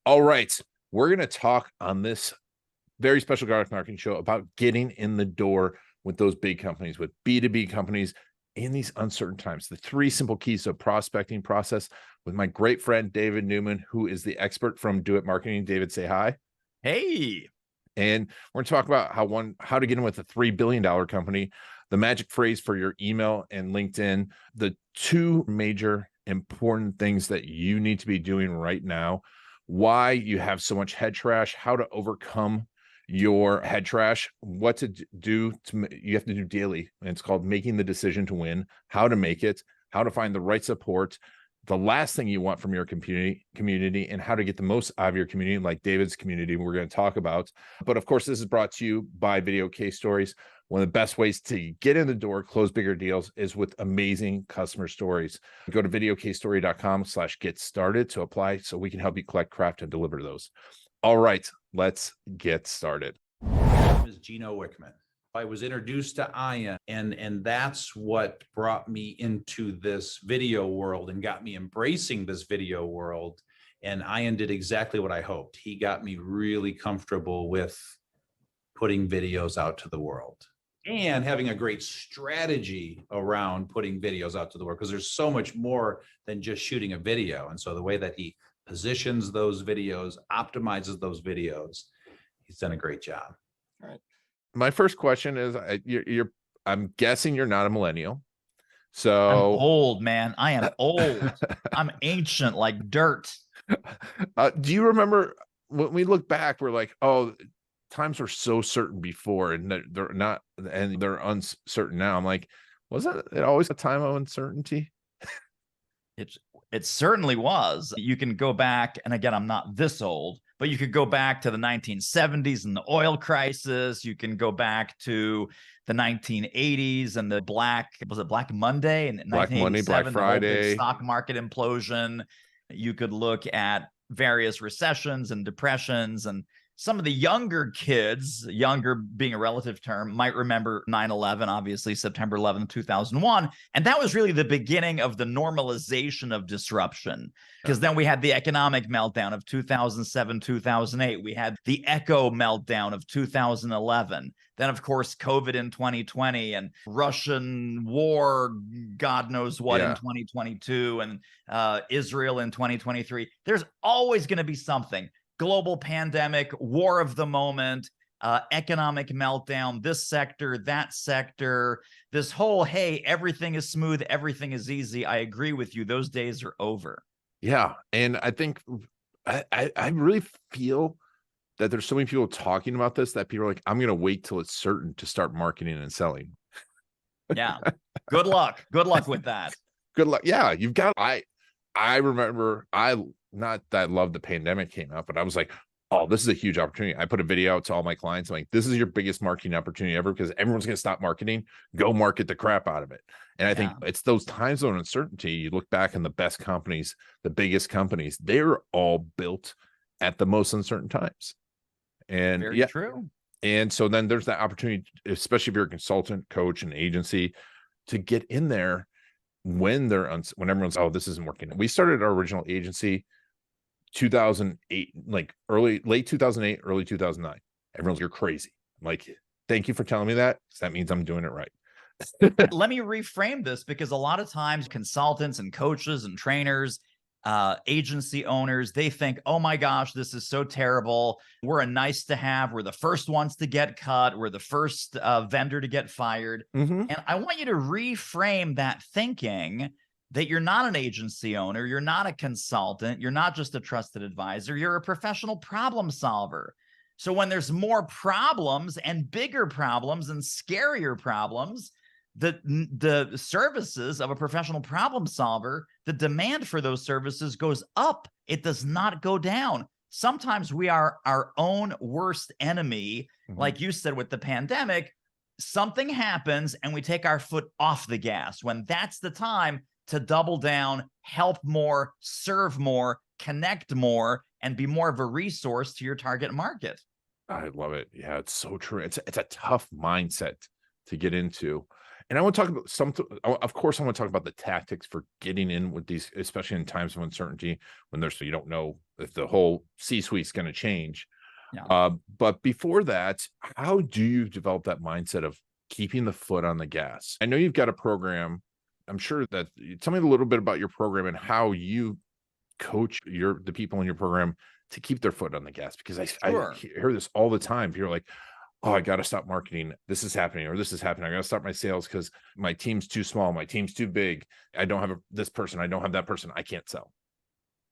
All right. We're going to talk on this very special Garlic Marketing Show about getting in the door with those big companies, with B2B companies in these uncertain times. The 3 simple keys to a prospecting process with my great friend, David Newman, who is the expert from DoIT Marketing. David, say hi. Hey. And we're going to talk about how to get in with a $3 billion company, the magic phrase for your email and LinkedIn, the 2 major important things that you need to be doing right now, why you have so much head trash, how to overcome your head trash, what to do you have to do daily. And it's called making the decision to win, how to make it, how to find the right support, the last thing you want from your community, and how to get the most out of your community, like David's community we're going to talk about. But of course, this is brought to you by Video Case Stories. One of the best ways to get in the door, close bigger deals, is with amazing customer stories. Go to videocasestory.com/get started to apply so we can help you collect, craft, and deliver those. All right, let's get started. My name is Gino Wickman. I was introduced to Ian, and that's what brought me into this video world and got me embracing this video world. And Ian did exactly what I hoped. He got me really comfortable with putting videos out to the world and having a great strategy around putting videos out to the world, because there's so much more than just shooting a video. And so the way that he positions those videos, optimizes those videos, he's done a great job. All right. My first question is, I'm guessing you're not a millennial. So I'm old, man. I am old. I'm ancient like dirt. Do you remember when we look back, we're like, oh, times were so certain before, and they're not, and they're uncertain now. I'm like, wasn't it always a time of uncertainty? It certainly was. You can go back, and again, I'm not this old, but you could go back to the 1970s and the oil crisis. You can go back to the 1980s and the Black Monday and Black Monday, Black Friday, stock market implosion. You could look at various recessions and depressions, and some of the younger kids, younger being a relative term, might remember 9/11, obviously September 11th, 2001. And that was really the beginning of the normalization of disruption, because then we had the economic meltdown of 2007, 2008. We had the echo meltdown of 2011. Then, of course, COVID in 2020 and Russian war, God knows what, in 2022, and Israel in 2023. There's always going to be something. Global pandemic, war of the moment, economic meltdown, this sector, that sector, this whole, hey, everything is smooth, everything is easy. I agree with you. Those days are over. Yeah. And I think I really feel that there's so many people talking about this that people are like, I'm going to wait till it's certain to start marketing and selling. Yeah. Good luck. Good luck with that. Good luck. Yeah. You've got, I remember, not that I love the pandemic came out, but I was like, oh, this is a huge opportunity. I put a video out to all my clients. I'm like, this is your biggest marketing opportunity ever, because everyone's going to stop marketing. Go market the crap out of it. And I think it's those times of uncertainty. You look back and the best companies, the biggest companies, they're all built at the most uncertain times. And very true. And so then there's that opportunity, especially if you're a consultant, coach, and agency, to get in there when everyone's, oh, this isn't working. We started our original agency 2008, like late 2008, early 2009. Everyone's, you're crazy. I'm like, thank you for telling me that, because that means I'm doing it right. Let me reframe this, because a lot of times consultants and coaches and trainers, agency owners, they think, oh my gosh, this is so terrible. We're a nice to have. We're the first ones to get cut. We're the first vendor to get fired. And I want you to reframe that thinking, that you're not an agency owner, you're not a consultant, you're not just a trusted advisor, you're a professional problem solver. So when there's more problems and bigger problems and scarier problems, the services of a professional problem solver, the demand for those services goes up. It does not go down. Sometimes we are our own worst enemy. Like you said, with the pandemic, something happens and we take our foot off the gas, when that's the time to double down, help more, serve more, connect more, and be more of a resource to your target market. I love it. Yeah, it's so true. It's a tough mindset to get into. And I want to talk about of course, I want to talk about the tactics for getting in with these, especially in times of uncertainty when you don't know if the whole C-suite is going to change. Yeah. But before that, how do you develop that mindset of keeping the foot on the gas? I know you've got a program. I'm sure that tell me a little bit about your program and how you coach the people in your program to keep their foot on the gas, because I Sure. hear this all the time. You're like, oh, I got to stop marketing. This is happening, or this is happening. I got to start my sales because my team's too small. My team's too big. I don't have this person. I don't have that person. I can't sell.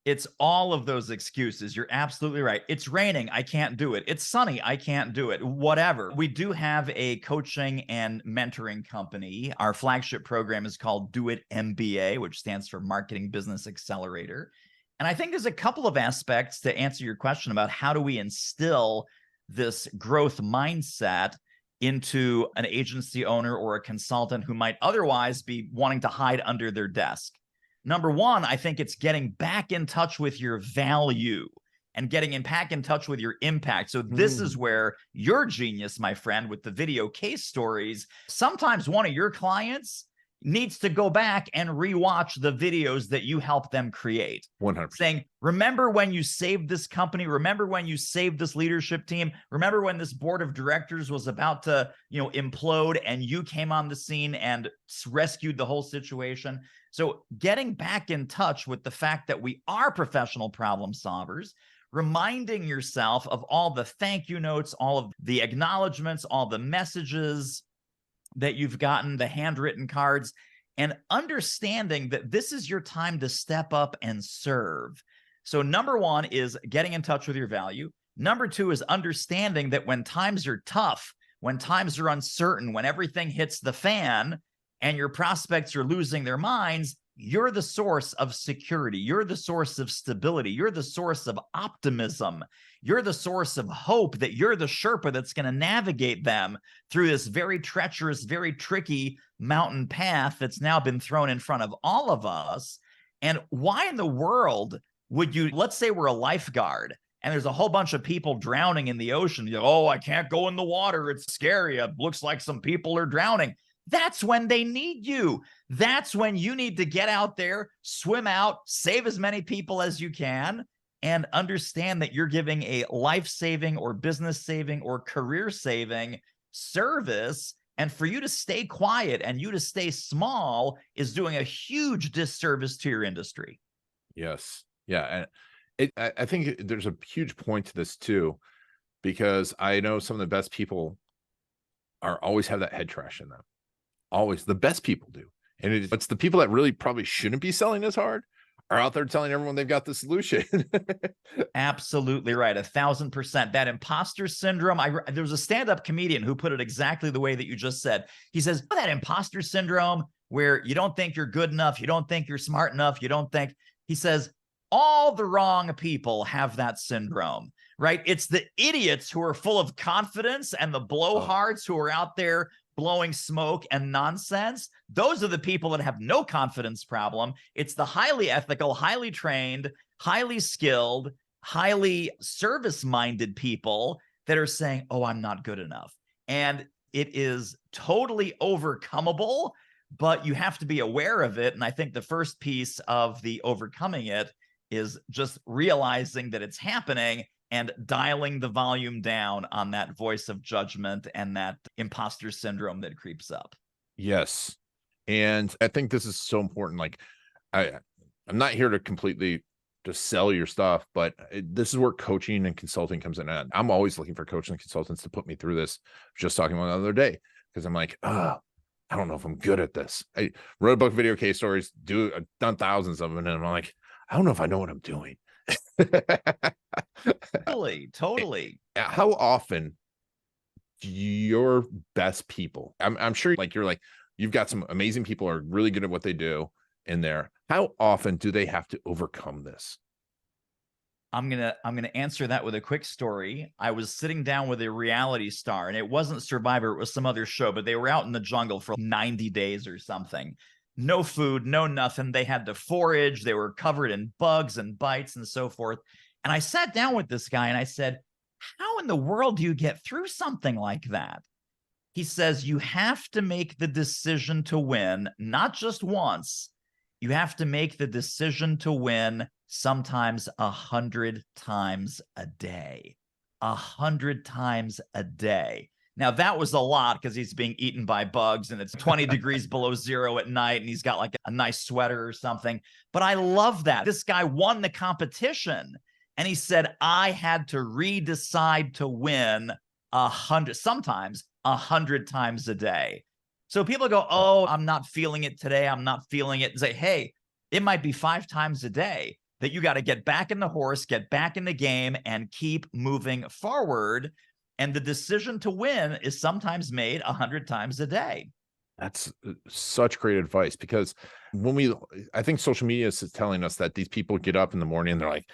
It's all of those excuses. You're absolutely right. It's raining. I can't do it. It's sunny. I can't do it. Whatever. We do have a coaching and mentoring company. Our flagship program is called DoIT MBA, which stands for Marketing Business Accelerator. And I think there's a couple of aspects to answer your question about how do we instill this growth mindset into an agency owner or a consultant who might otherwise be wanting to hide under their desk. Number one, I think it's getting back in touch with your value and getting back in touch with your impact. So this is where your genius, my friend, with the video case stories. Sometimes one of your clients needs to go back and rewatch the videos that you help them create. 100%. Saying, remember when you saved this company? Remember when you saved this leadership team? Remember when this board of directors was about to, implode and you came on the scene and rescued the whole situation? So getting back in touch with the fact that we are professional problem solvers, reminding yourself of all the thank you notes, all of the acknowledgments, all the messages that you've gotten, the handwritten cards, and understanding that this is your time to step up and serve. So number one is getting in touch with your value. Number two is understanding that when times are tough, when times are uncertain, when everything hits the fan and your prospects are losing their minds, you're the source of security. You're the source of stability. You're the source of optimism. You're the source of hope, that you're the Sherpa that's going to navigate them through this very treacherous, very tricky mountain path that's now been thrown in front of all of us. And why in the world would you, let's say we're a lifeguard and there's a whole bunch of people drowning in the ocean. You're, oh, I can't go in the water. It's scary. It looks like some people are drowning. That's when they need you. That's when you need to get out there, swim out, save as many people as you can, and understand that you're giving a life-saving or business-saving or career-saving service. And for you to stay quiet and you to stay small is doing a huge disservice to your industry. Yes. Yeah. And I think there's a huge point to this too, because I know some of the best people always have that head trash in them. Always. The best people do. And it's the people that really probably shouldn't be selling as hard are out there telling everyone they've got the solution. Absolutely right. 1,000%. That imposter syndrome. There was a stand-up comedian who put it exactly the way that you just said. He says, oh, that imposter syndrome where you don't think you're good enough. You don't think you're smart enough. He says, all the wrong people have that syndrome, right? It's the idiots who are full of confidence and the blowhards who are out there blowing smoke and nonsense. Those are the people that have no confidence problem. It's the highly ethical, highly trained, highly skilled, highly service-minded people that are saying, oh, I'm not good enough. And it is totally overcomable, but you have to be aware of it. And I think the first piece of the overcoming it is just realizing that it's happening and dialing the volume down on that voice of judgment and that imposter syndrome that creeps up. Yes. And I think this is so important. Like I'm not here to completely just sell your stuff, but this is where coaching and consulting comes in. And I'm always looking for coaches and consultants to put me through this. Just talking about the other day, because I'm like, I don't know if I'm good at this. I wrote a book, video case stories, I've done thousands of them. And I'm like, I don't know if I know what I'm doing. Totally. How often do your best people, I'm sure you've got some amazing people who are really good at what they do in there. How often do they have to overcome this? I'm gonna answer that with a quick story. I was sitting down with a reality star, and it wasn't Survivor, it was some other show, but they were out in the jungle for 90 days or something. No food, no nothing. They had to forage. They were covered in bugs and bites and so forth. And I sat down with this guy and I said, how in the world do you get through something like that? He says, you have to make the decision to win, not just once. You have to make the decision to win sometimes 100 times a day. 100 times a day. Now, that was a lot because he's being eaten by bugs and it's 20 degrees below zero at night and he's got like a nice sweater or something. But I love that. This guy won the competition and he said, I had to redecide to win 100, sometimes 100 times a day. So people go, oh, I'm not feeling it today. I'm not feeling it. And say, hey, it might be 5 times a day that you got to get back in the horse, get back in the game, and keep moving forward. And the decision to win is sometimes made 100 times a day. That's such great advice, because I think social media is telling us that these people get up in the morning and they're like,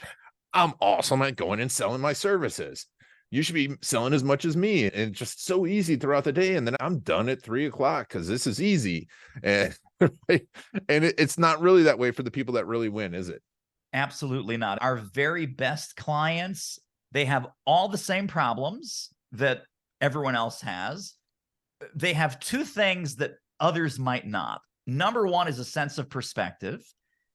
I'm awesome at going and selling my services. You should be selling as much as me. And it's just so easy throughout the day. And then I'm done at 3:00 because this is easy. And, it's not really that way for the people that really win, is it? Absolutely not. Our very best clients, they have all the same problems that everyone else has. They have 2 things that others might not. Number 1 is a sense of perspective.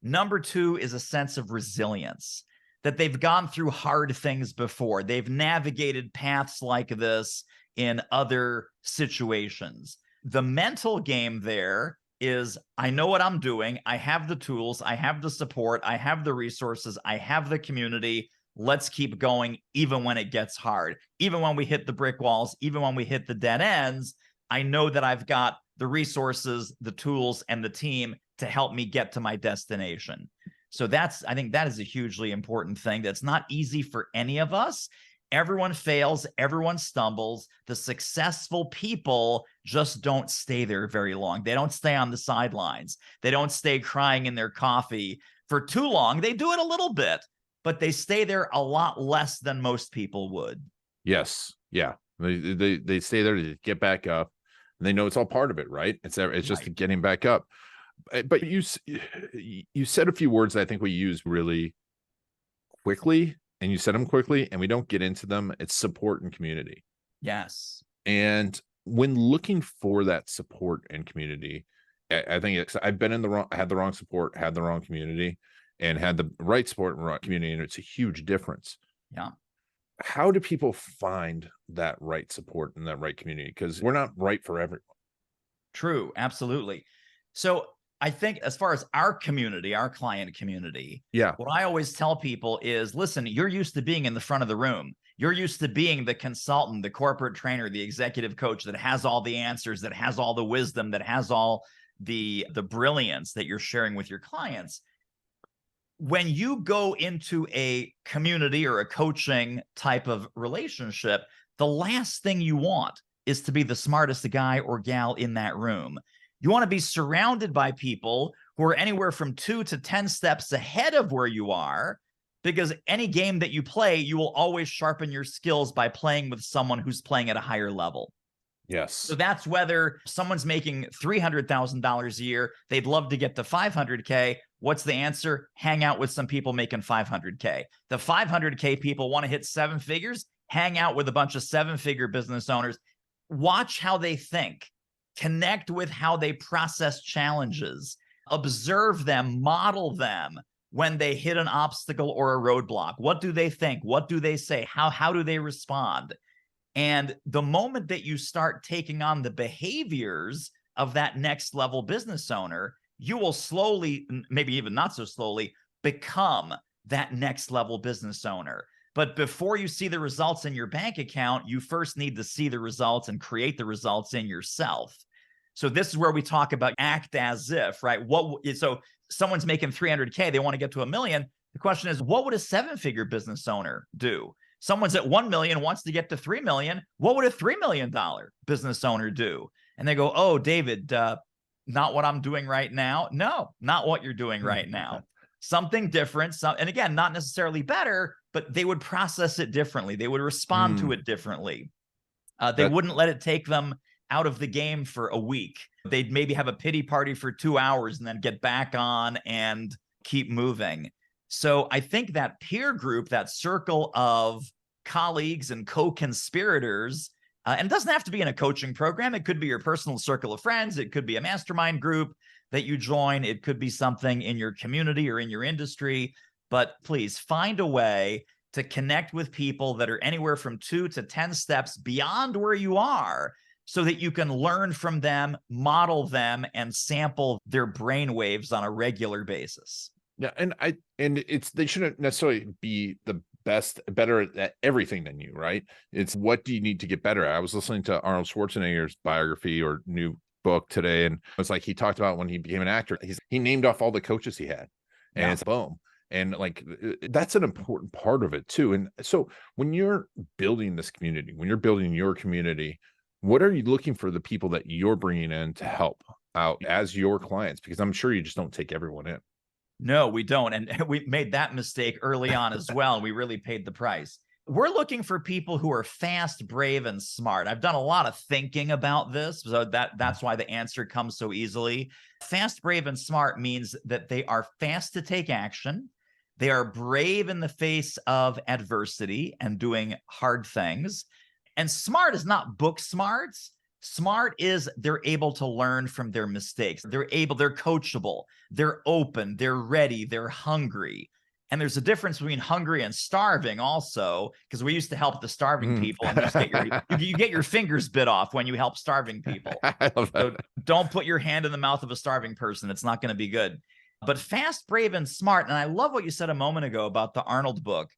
Number 2 is a sense of resilience, that they've gone through hard things before. They've navigated paths like this in other situations. The mental game there is, I know what I'm doing. I have the tools. I have the support. I have the resources. I have the community. Let's keep going even when it gets hard. Even when we hit the brick walls, even when we hit the dead ends, I know that I've got the resources, the tools, and the team to help me get to my destination. So I think that is a hugely important thing. That's not easy for any of us. Everyone fails, everyone stumbles. The successful people just don't stay there very long. They don't stay on the sidelines. They don't stay crying in their coffee for too long. They do it a little bit, but they stay there a lot less than most people would. Yes. Yeah. They stay there to get back up, and they know it's all part of it, right? It's just Right. getting back up. But you said a few words that I think we use really quickly, and you said them quickly, and we don't get into them. It's support and community. Yes. And when looking for that support and community, I think I've been had the wrong support, had the wrong community, and had the right support and right community, and it's a huge difference. Yeah. How do people find that right support and that right community? Because we're not right for everyone. True. Absolutely. So I think as far as our community, our client community, Yeah. what I always tell people is, listen, you're used to being in the front of the room. You're used to being the consultant, the corporate trainer, the executive coach that has all the answers, that has all the wisdom, that has all the brilliance that you're sharing with your clients. When you go into a community or a coaching type of relationship, the last thing you want is to be the smartest guy or gal in that room. You want to be surrounded by people who are anywhere from 2 to 10 steps ahead of where you are, because any game that you play, you will always sharpen your skills by playing with someone who's playing at a higher level. Yes. So that's whether someone's making $300,000 a year, they'd love to get to 500K. What's the answer? Hang out with some people making 500K. The 500K people want to hit 7 figures, hang out with a bunch of 7-figure business owners. Watch how they think. Connect with how they process challenges. Observe them, model them when they hit an obstacle or a roadblock. What do they think? What do they say? How do they respond? And the moment that you start taking on the behaviors of that next level business owner, you will slowly, maybe even not so slowly, become that next level business owner. But before you see the results in your bank account, you first need to see the results and create the results in yourself. So this is where we talk about act as if, right? So someone's making 300K, they want to get to $1 million. The question is, what would a 7-figure business owner do? Someone's at 1 million, wants to get to 3 million. What would a $3 million business owner do? And they go, oh, David, not what I'm doing right now. No, not what you're doing right now. Something different. And again, not necessarily better, but they would process it differently. They would respond to it differently. They wouldn't let it take them out of the game for a week. They'd maybe have a pity party for 2 hours and then get back on and keep moving. So I think that peer group, that circle of colleagues and co-conspirators, And it doesn't have to be in a coaching program. It could be your personal circle of friends. It could be a mastermind group that you join. It could be something in your community or in your industry. But please find a way to connect with people that are anywhere from 2 to 10 steps beyond where you are, so that you can learn from them, model them, and sample their brain waves on a regular basis. Yeah, and they shouldn't necessarily be the better at everything than you, right? It's what do you need to get better at? I was listening to Arnold Schwarzenegger's biography or new book today, and it's like he talked about when he became an actor, he named off all the coaches he had, and it's boom. And like that's an important part of it too. And so when you're building this community, when you're building your community, what are you looking for the people that you're bringing in to help out as your clients? Because I'm sure you just don't take everyone in. No, we don't. And we made that mistake early on as well. And we really paid the price. We're looking for people who are fast, brave, and smart. I've done a lot of thinking about this, so that's why the answer comes so easily. Fast, brave, and smart means that they are fast to take action. They are brave in the face of adversity and doing hard things. And smart is not book smarts. Smart is they're able to learn from their mistakes. They're coachable, they're open, they're ready, they're hungry. And there's a difference between hungry and starving also, because we used to help the starving people, and you get your fingers bit off when you help starving people. I love that. So don't put your hand in the mouth of a starving person. It's not going to be good. But fast, brave, and smart. And I love what you said a moment ago about the Arnold book.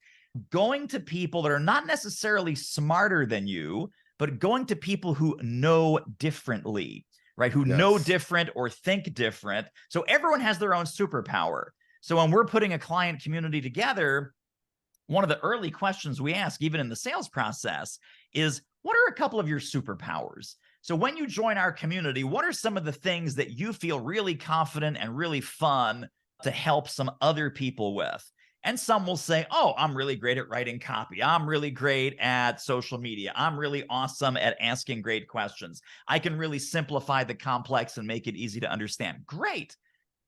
Going to people that are not necessarily smarter than you, but going to people who know differently, right? Who know different or think different. So everyone has their own superpower. So when we're putting a client community together, one of the early questions we ask, even in the sales process, is what are a couple of your superpowers? So when you join our community, what are some of the things that you feel really confident and really fun to help some other people with? And some will say, oh, I'm really great at writing copy. I'm really great at social media. I'm really awesome at asking great questions. I can really simplify the complex and make it easy to understand. Great.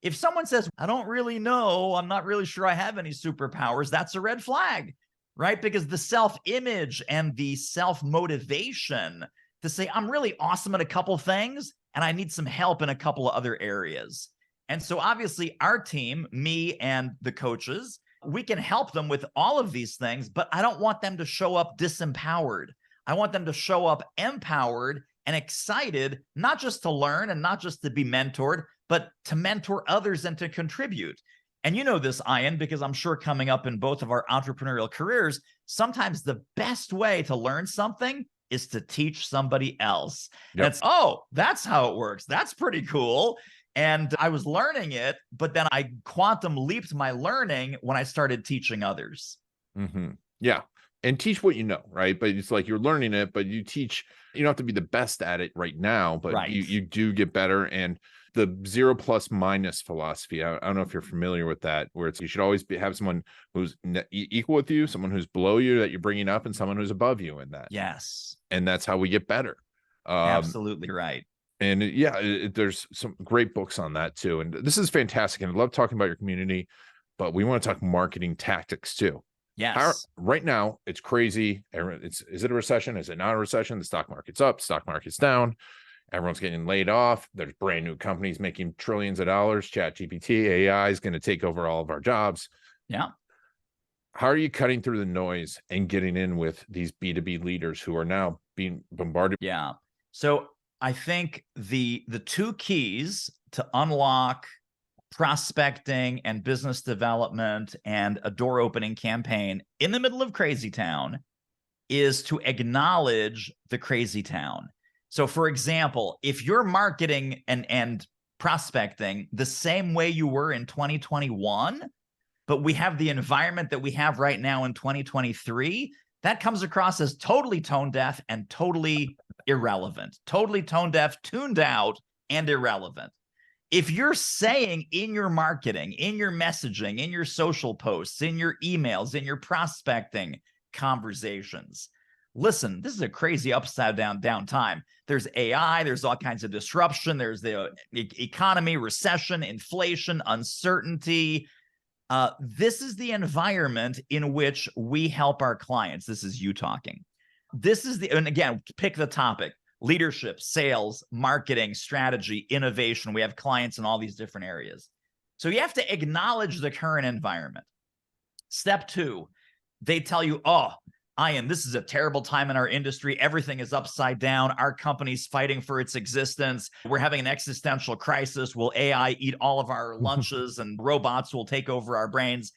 If someone says, I don't really know, I'm not really sure I have any superpowers, that's a red flag, right? Because the self-image and the self-motivation to say, I'm really awesome at a couple things and I need some help in a couple of other areas. And so obviously our team, me and the coaches, we can help them with all of these things, but I don't want them to show up disempowered. I want them to show up empowered and excited, not just to learn and not just to be mentored, but to mentor others and to contribute. And you know this, Ian, because I'm sure coming up in both of our entrepreneurial careers, sometimes the best way to learn something is to teach somebody else. Yep. That's how it works. That's pretty cool. And I was learning it, but then I quantum leaped my learning when I started teaching others. Mm-hmm. Yeah. And teach what you know, right? But it's like you're learning it, but you teach, you don't have to be the best at it right now, but you do get better. And the 0 plus minus philosophy, I don't know if you're familiar with that, where it's you should always have someone who's equal with you, someone who's below you that you're bringing up, and someone who's above you in that. Yes. And that's how we get better. Absolutely right. And there's some great books on that too. And this is fantastic. And I love talking about your community, but we want to talk marketing tactics too. Yes. Right now, it's crazy. Is it a recession? Is it not a recession? The stock market's up, stock market's down. Everyone's getting laid off. There's brand new companies making trillions of dollars. ChatGPT, AI is going to take over all of our jobs. Yeah. How are you cutting through the noise and getting in with these B2B leaders who are now being bombarded? Yeah. So I think the two keys to unlock prospecting and business development and a door opening campaign in the middle of Crazytown is to acknowledge the Crazytown. So for example, if you're marketing and prospecting the same way you were in 2021, but we have the environment that we have right now in 2023, that comes across as totally tone deaf and totally irrelevant, totally tone deaf, tuned out, and irrelevant. If you're saying in your marketing, in your messaging, in your social posts, in your emails, in your prospecting conversations, listen, this is a crazy upside down time. There's AI, there's all kinds of disruption, there's the economy, recession, inflation, uncertainty. This is the environment in which we help our clients. This is you talking. this is and again, pick the topic: leadership, sales, marketing, strategy, innovation. We have clients in all these different areas. So you have to acknowledge the current environment. Step 2, they tell you, oh, Ian, this is a terrible time in our industry. Everything is upside down. Our company's fighting for its existence. We're having an existential crisis. Will AI eat all of our lunches and robots will take over our brains?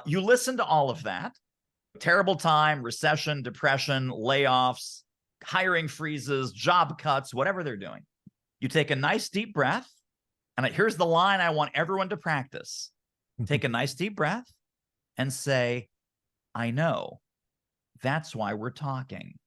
You listen to all of that. Terrible time, recession, depression, layoffs, hiring freezes, job cuts, whatever they're doing. You take a nice deep breath. And here's the line I want everyone to practice. Take a nice deep breath and say, I know. That's why we're talking.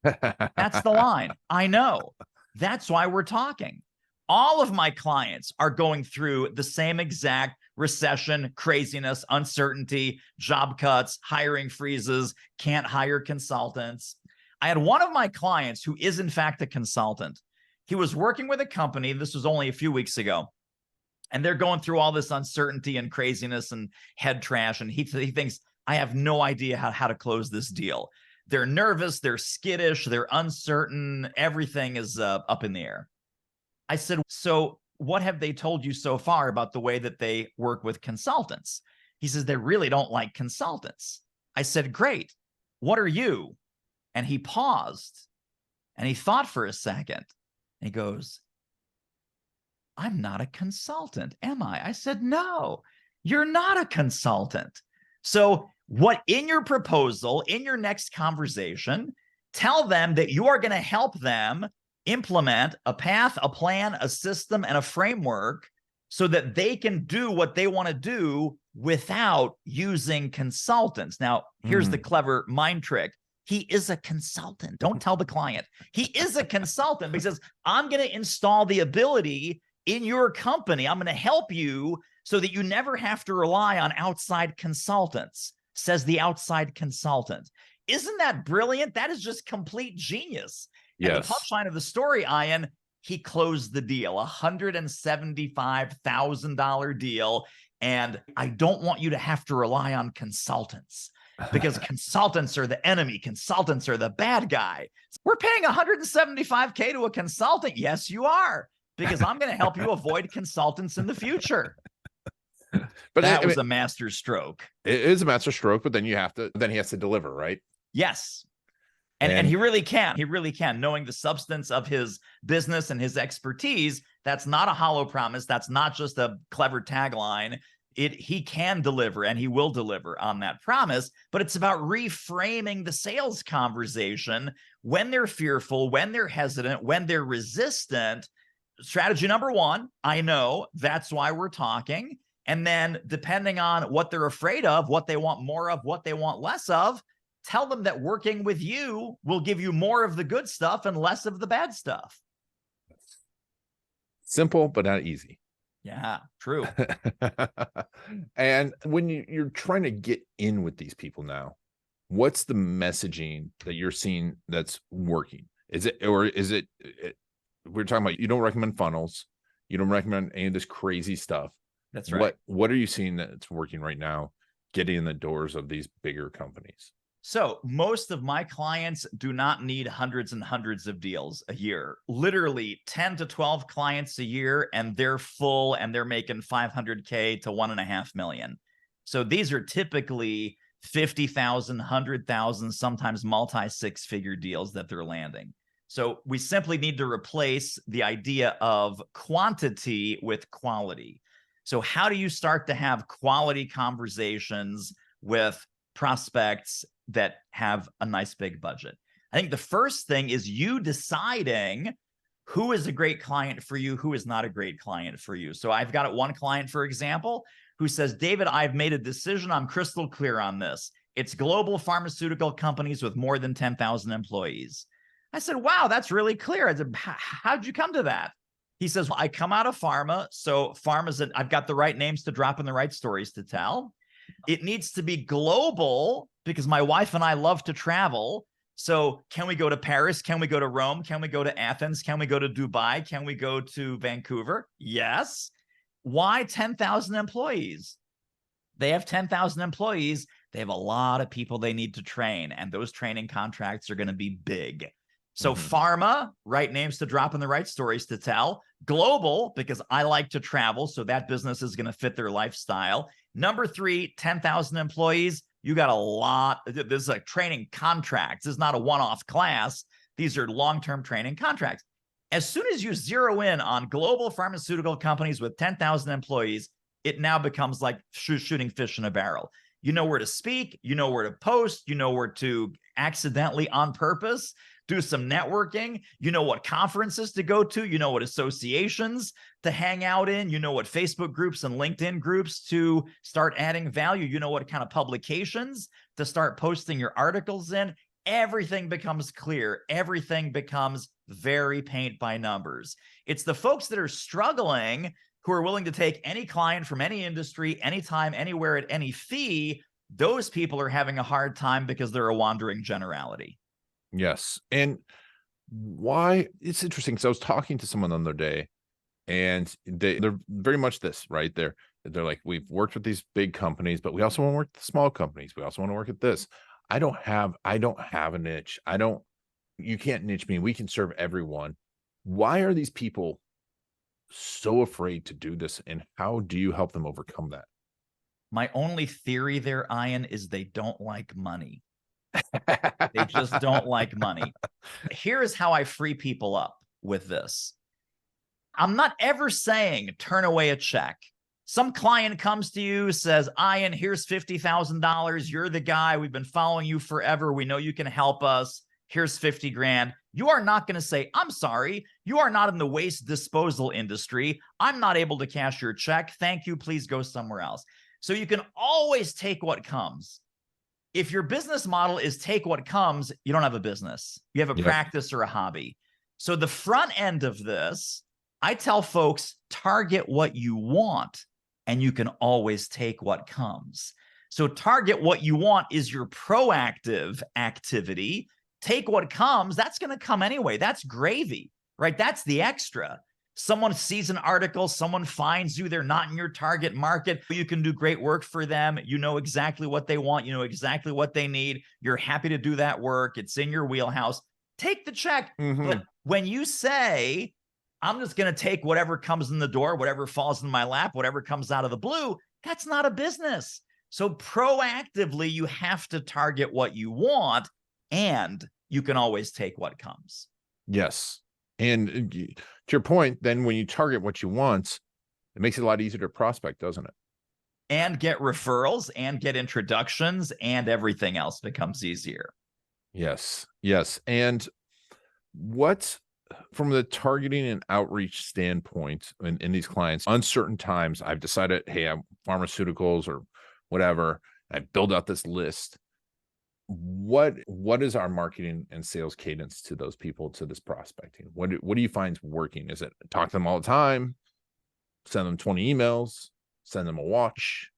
That's the line. I know. That's why we're talking. All of my clients are going through the same exact recession, craziness, uncertainty, job cuts, hiring freezes, can't hire consultants. I had one of my clients who is in fact a consultant. He was working with a company. This was only a few weeks ago. And they're going through all this uncertainty and craziness and head trash. And he thinks, I have no idea how to close this deal. They're nervous, they're skittish, they're uncertain. Everything is up in the air. I said, so what have they told you so far about the way that they work with consultants? He says, they really don't like consultants. I said, great. What are you? And he paused and he thought for a second. And he goes, I'm not a consultant, am I? I said, no, you're not a consultant. So what in your proposal, in your next conversation, tell them that you are going to help them implement a path, a plan, a system, and a framework so that they can do what they want to do without using consultants. Now, here's the clever mind trick. He is a consultant. Don't tell the client. He is a consultant because I'm going to install the ability in your company. I'm going to help you so that you never have to rely on outside consultants, says the outside consultant. Isn't that brilliant? That is just complete genius. Yes. And the punchline of the story, Ian, he closed the deal, $175,000 deal. And I don't want you to have to rely on consultants because consultants are the enemy. Consultants are the bad guy. We're paying $175K to a consultant. Yes, you are, because I'm going to help you avoid consultants in the future. But that was a master stroke. It is a master stroke, but then he has to deliver, right? Yes. And he really can. He really can. Knowing the substance of his business and his expertise, that's not a hollow promise. That's not just a clever tagline. He can deliver and he will deliver on that promise, but it's about reframing the sales conversation when they're fearful, when they're hesitant, when they're resistant. Strategy number 1, I know, that's why we're talking. And then depending on what they're afraid of, what they want more of, what they want less of, tell them that working with you will give you more of the good stuff and less of the bad stuff. Simple, but not easy. Yeah, true. And when you're trying to get in with these people now, what's the messaging that you're seeing that's working? Is it we're talking about, you don't recommend funnels, you don't recommend any of this crazy stuff. That's right. What are you seeing that's working right now, getting in the doors of these bigger companies? So most of my clients do not need hundreds and hundreds of deals a year, literally 10 to 12 clients a year, and they're full and they're making 500K to 1.5 million. So these are typically 50,000, 100,000, sometimes multi 6-figure deals that they're landing. So we simply need to replace the idea of quantity with quality. So how do you start to have quality conversations with prospects that have a nice big budget? I think the first thing is you deciding who is a great client for you, who is not a great client for you. So I've got one client, for example, who says, David, I've made a decision. I'm crystal clear on this. It's global pharmaceutical companies with more than 10,000 employees. I said, wow, that's really clear. I said, how'd you come to that? He says, well, I come out of pharma. So I've got the right names to drop and the right stories to tell. It needs to be global because my wife and I love to travel. So can we go to Paris? Can we go to Rome? Can we go to Athens? Can we go to Dubai? Can we go to Vancouver? Yes. Why 10,000 employees? They have 10,000 employees. They have a lot of people they need to train, and those training contracts are going to be big. So pharma, right names to drop in the right stories to tell. Global, because I like to travel, so that business is going to fit their lifestyle. Number 3, 10,000 employees. You got a lot. This is a training contract. This is not a one-off class. These are long-term training contracts. As soon as you zero in on global pharmaceutical companies with 10,000 employees, it now becomes like shooting fish in a barrel. You know where to speak, you know where to post, you know where to accidentally on purpose do some networking, you know what conferences to go to, you know what associations to hang out in, you know what Facebook groups and LinkedIn groups to start adding value, you know what kind of publications to start posting your articles in. Everything becomes clear. Everything becomes very paint by numbers. It's the folks that are struggling who are willing to take any client from any industry, anytime, anywhere, at any fee. Those people are having a hard time because they're a wandering generality. Yes. And why it's interesting, because I was talking to someone the other day, and they're very much this, right? They're like, we've worked with these big companies, but we also want to work with the small companies. We also want to work at this. I don't have a niche. You can't niche me. We can serve everyone. Why are these people so afraid to do this? And how do you help them overcome that? My only theory there, Ian, is they don't like money. They just don't like money. Here is how I free people up with this. I'm not ever saying turn away a check. Some client comes to you, says, Ian, here's $50,000. You're the guy. We've been following you forever. We know you can help us. Here's 50 grand. You are not going to say, I'm sorry, you are not in the waste disposal industry. I'm not able to cash your check. Thank you. Please go somewhere else. So you can always take what comes. If your business model is take what comes, you don't have a business. You have a practice or a hobby. So the front end of this, I tell folks, target what you want, and you can always take what comes. So target what you want is your proactive activity. Take what comes, that's going to come anyway. That's gravy, right? That's the extra. Someone sees an article, someone finds you, they're not in your target market. You can do great work for them. You know exactly what they want. You know exactly what they need. You're happy to do that work. It's in your wheelhouse. Take the check. But when you say, I'm just going to take whatever comes in the door, whatever falls in my lap, whatever comes out of the blue, that's not a business. So proactively, you have to target what you want, and you can always take what comes. Yes. And to your point, then when you target what you want, it makes it a lot easier to prospect, doesn't it? And get referrals and get introductions, and everything else becomes easier. Yes. Yes. And what, from the targeting and outreach standpoint in these clients, uncertain times, I've decided, hey, I'm pharmaceuticals or whatever, I build out this list. What is our marketing and sales cadence to those people, to this prospecting? What do you find is working? Is it talk to them all the time, send them 20 emails, send them a watch?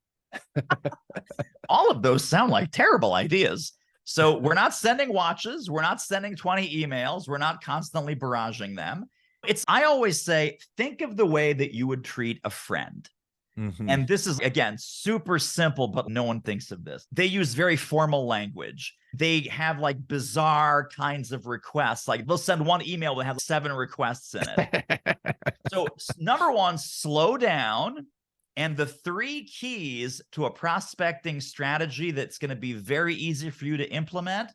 All of those sound like terrible ideas. So we're not sending watches. We're not sending 20 emails. We're not constantly barraging them. I always say, think of the way that you would treat a friend. And this is, again, super simple, but no one thinks of this. They use very formal language. They have like bizarre kinds of requests. Like they'll send one email that has 7 requests in it. So number one, slow down. And the 3 keys to a prospecting strategy that's going to be very easy for you to implement: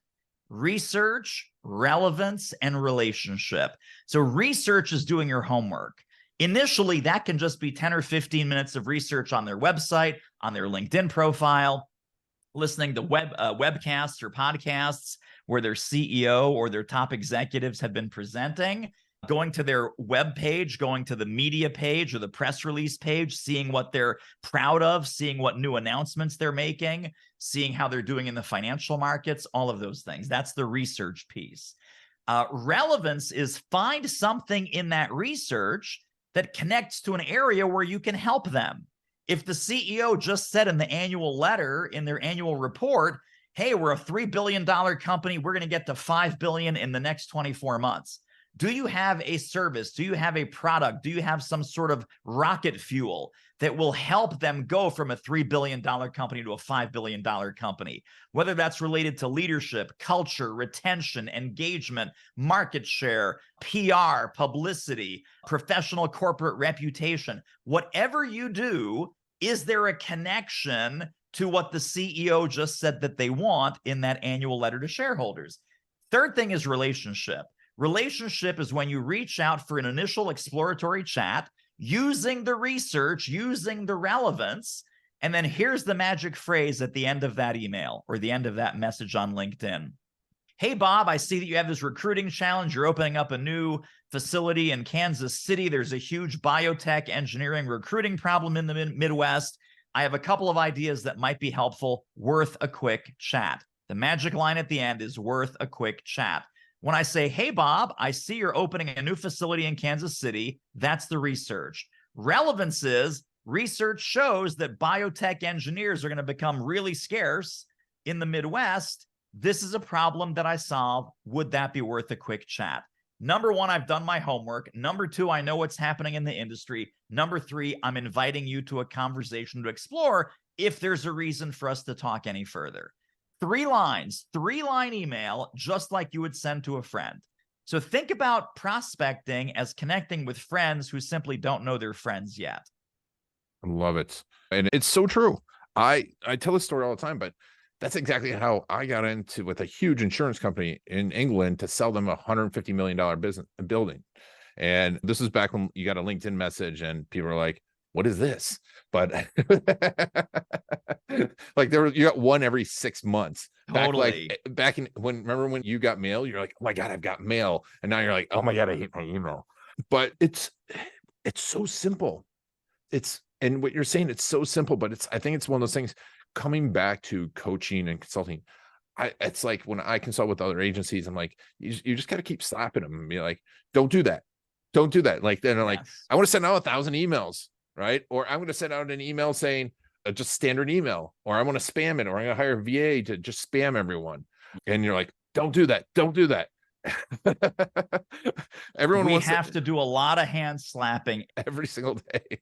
research, relevance, and relationship. So research is doing your homework. Initially, that can just be 10 or 15 minutes of research on their website, on their LinkedIn profile, listening to webcasts or podcasts where their CEO or their top executives have been presenting, going to their web page, going to the media page or the press release page, seeing what they're proud of, seeing what new announcements they're making, seeing how they're doing in the financial markets, all of those things. That's the research piece. Relevance is find something in that research that connects to an area where you can help them. If the CEO just said in the annual letter, in their annual report, hey, we're a $3 billion company, we're going to get to $5 billion in the next 24 months. Do you have a service? Do you have a product? Do you have some sort of rocket fuel that will help them go from a $3 billion company to a $5 billion company? Whether that's related to leadership, culture, retention, engagement, market share, PR, publicity, professional corporate reputation, whatever you do, is there a connection to what the CEO just said that they want in that annual letter to shareholders? Third thing is relationship. Relationship is when you reach out for an initial exploratory chat using the research, using the relevance, and then here's the magic phrase at the end of that email or the end of that message on LinkedIn. Hey, Bob, I see that you have this recruiting challenge. You're opening up a new facility in Kansas City. There's a huge biotech engineering recruiting problem in the Midwest. I have a couple of ideas that might be helpful, worth a quick chat. The magic line at the end is worth a quick chat. When I say, hey, Bob, I see you're opening a new facility in Kansas City, that's the research. Relevance is research shows that biotech engineers are going to become really scarce in the Midwest. This is a problem that I solve. Would that be worth a quick chat? Number one, I've done my homework. Number two, I know what's happening in the industry. Number three, I'm inviting you to a conversation to explore if there's a reason for us to talk any further. 3 lines, 3-line email, just like you would send to a friend. So think about prospecting as connecting with friends who simply don't know they're friends yet. I love it. And it's so true. I tell this story all the time, but that's exactly how I got into with a huge insurance company in England to sell them a $150 million business building. And this is back when you got a LinkedIn message and people were like, what is this? But like you got one every 6 months. Totally. Remember when you got mail, you're like, oh my God, I've got mail. And now you're like, oh my God, I hate my email. But it's so simple. And what you're saying, it's so simple, but I think it's one of those things coming back to coaching and consulting. It's like when I consult with other agencies, I'm like, you just got to keep slapping them and be like, don't do that. Don't do that. Like, then like, I want to send out 1,000 emails, right? Or I'm going to send out an email saying just standard email, or I want to spam it, or I'm going to hire a VA to just spam everyone. And you're like, don't do that. Don't do that. We have to do a lot of hand slapping every single day.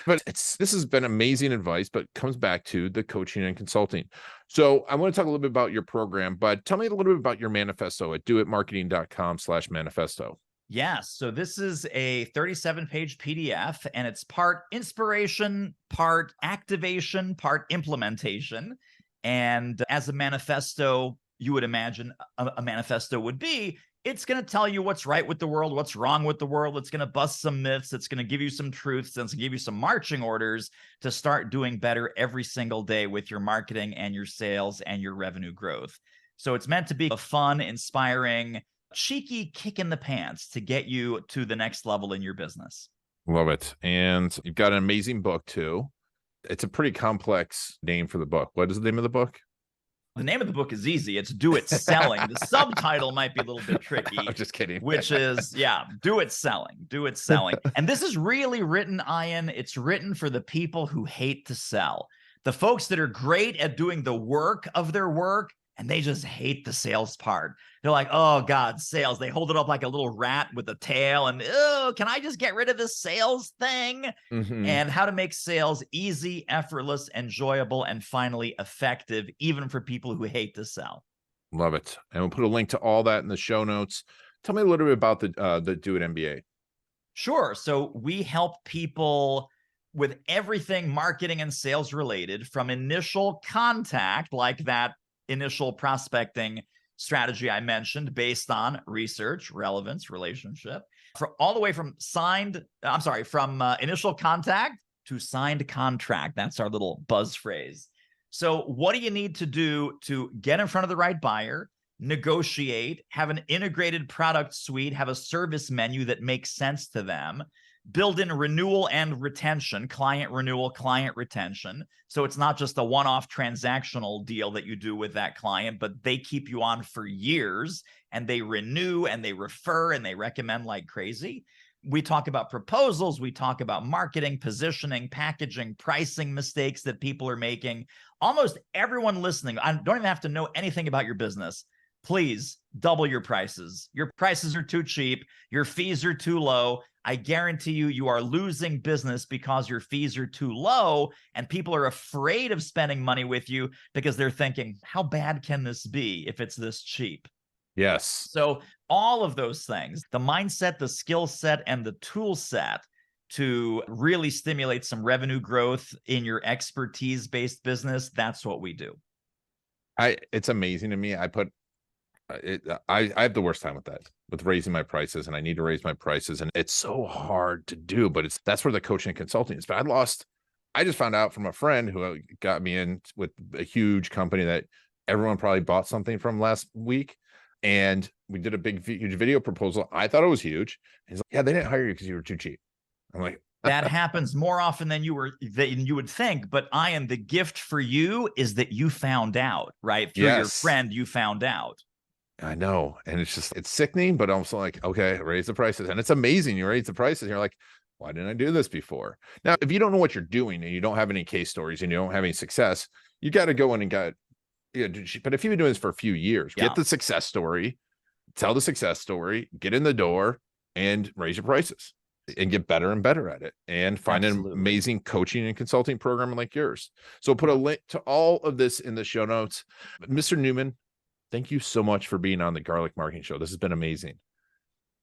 But this has been amazing advice, but comes back to the coaching and consulting. So I want to talk a little bit about your program, but tell me a little bit about your manifesto at doitmarketing.com/manifesto. Yes. So this is a 37-page PDF, and it's part inspiration, part activation, part implementation. And as a manifesto, you would imagine a manifesto would be, it's going to tell you what's right with the world, what's wrong with the world. It's going to bust some myths. It's going to give you some truths. It's going to give you some marching orders to start doing better every single day with your marketing and your sales and your revenue growth. So it's meant to be a fun, inspiring, cheeky kick in the pants to get you to the next level in your business. Love it. And you've got an amazing book too. It's a pretty complex name for the book. What is the name of the book? The name of the book is easy. It's Do It Selling. The subtitle might be a little bit tricky. I'm just kidding. Which is, Do It Selling. Do It Selling. And this is really written, Ian. It's written for the people who hate to sell. The folks that are great at doing the work of their work, and they just hate the sales part. They're like, oh God, sales. They hold it up like a little rat with a tail and, oh, can I just get rid of this sales thing? Mm-hmm. And how to make sales easy, effortless, enjoyable, and finally effective, even for people who hate to sell. Love it. And we'll put a link to all that in the show notes. Tell me a little bit about the DoIT MBA. Sure. So we help people with everything marketing and sales related, from initial contact, like that initial prospecting strategy I mentioned based on research, relevance, relationship, all the way from initial contact to signed contract. That's our little buzz phrase. So what do you need to do to get in front of the right buyer, negotiate, have an integrated product suite, have a service menu that makes sense to them, build in renewal and retention, client renewal, client retention. So it's not just a one-off transactional deal that you do with that client, but they keep you on for years and they renew and they refer and they recommend like crazy. We talk about proposals. We talk about marketing, positioning, packaging, pricing mistakes that people are making. Almost everyone listening, I don't even have to know anything about your business. please double your prices. Your prices are too cheap. Your fees are too low. I guarantee you, you are losing business because your fees are too low, and people are afraid of spending money with you because they're thinking, how bad can this be if it's this cheap? Yes. So all of those things, the mindset, the skill set, and the tool set to really stimulate some revenue growth in your expertise-based business, that's what we do. It's amazing to me. I have the worst time with raising my prices, and I need to raise my prices, and it's so hard to do, but that's where the coaching and consulting is. But I just found out from a friend who got me in with a huge company that everyone probably bought something from last week. And we did a huge video proposal. I thought it was huge. He's like, yeah, they didn't hire you because you were too cheap. I'm like, that happens more often than you would think. But Ian, the gift for you is that you found out, right? Through your friend, you found out. I know. And it's sickening, but also like, okay, raise the prices. And it's amazing. You raise the prices and you're like, why didn't I do this before? Now, if you don't know what you're doing and you don't have any case stories and you don't have any success, you got to go in and but if you've been doing this for a few years, get the success story, tell the success story, get in the door and raise your prices and get better and better at it, and find an amazing coaching and consulting program like yours. So we'll put a link to all of this in the show notes. Mr. Newman, thank you so much for being on the Garlic Marketing Show. This has been amazing.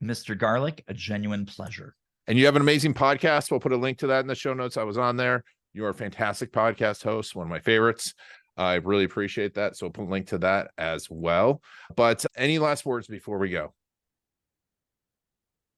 Mr. Garlic, a genuine pleasure. And you have an amazing podcast. We'll put a link to that in the show notes. I was on there. You are a fantastic podcast host, one of my favorites. I really appreciate that. So we'll put a link to that as well. But any last words before we go?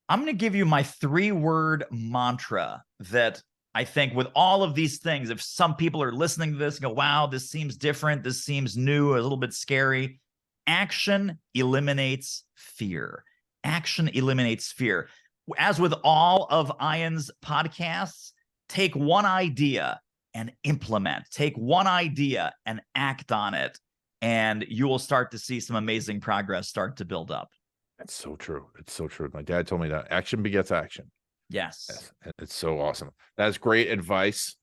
I'm going to give you my 3-word mantra that I think with all of these things, if some people are listening to this and go, wow, this seems different, this seems new, a little bit scary. Action eliminates fear. Action eliminates fear. As with all of Ian's podcasts, take one idea and implement. Take one idea and act on it, and you will start to see some amazing progress start to build up. That's so true. It's so true. My dad told me that action begets action. Yes. It's so awesome. That's great advice.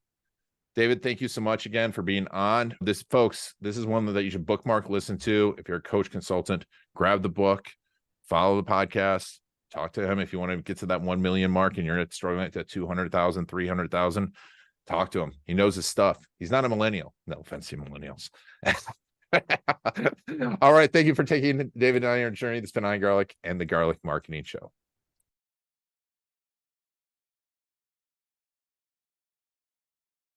David, thank you so much again for being on this, folks. This is one that you should bookmark, listen to. If you're a coach consultant, grab the book, follow the podcast, talk to him. If you want to get to that 1 million mark and you're struggling at that 200,000, 300,000, talk to him. He knows his stuff. He's not a millennial. No offense to millennials. All right. Thank you for taking David on your journey. This has been Ian Garlic and the Garlic Marketing Show.